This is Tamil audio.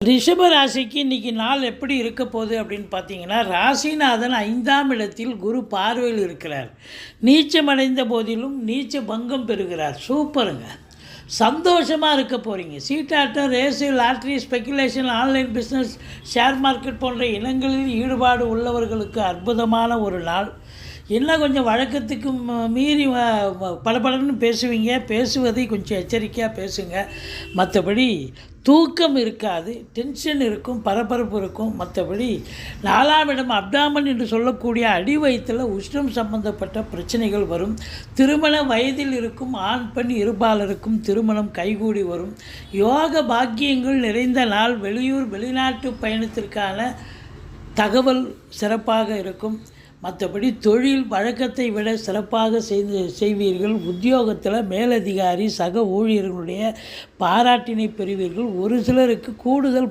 ரிஷப ராசிக்கு இன்றைக்கி நாள் எப்படி இருக்க போகுது அப்படின்னு பார்த்தீங்கன்னா, ராசிநாதன் 5ஆம் இடத்தில் குரு பார்வையில் இருக்கிறார். நீச்சமடைந்த போதிலும் நீச்ச பங்கம் பெறுகிறார். சூப்பருங்க. சந்தோஷமாக இருக்க போகிறீங்க. சீட்டாட்டம், race, lottery, speculation, online business, share market போன்ற இனங்களில் ஈடுபாடு உள்ளவர்களுக்கு அற்புதமான ஒரு நாள். என்ன கொஞ்சம் வழக்கத்துக்கு மீறி படபடன்னு பேசுவீங்க. பேசுவதை கொஞ்சம் எச்சரிக்கையாக பேசுங்க. மற்றபடி தூக்கம் இருக்காது, டென்ஷன் இருக்கும், பரபரப்பு இருக்கும். மற்றபடி 4ஆம் இடம் அப்டாமன் என்று சொல்லக்கூடிய அடி வயிற்றில் உஷ்ணம் சம்பந்தப்பட்ட பிரச்சனைகள் வரும். திருமண வயதில் இருக்கும் ஆண் பெண் இருபாலருக்கும் திருமணம் கைகூடி வரும். யோக பாக்கியங்கள் நிறைந்த நாள். வெளியூர் வெளிநாட்டு பயணத்திற்கான தகவல் சிறப்பாக இருக்கும். மற்றபடி தொழில் வழக்கத்தை விட சிறப்பாக செய்வீர்கள். உத்தியோகத்தில் மேலதிகாரி சக ஊழியர்களுடைய பாராட்டினை பெறுவீர்கள். ஒரு சிலருக்கு கூடுதல்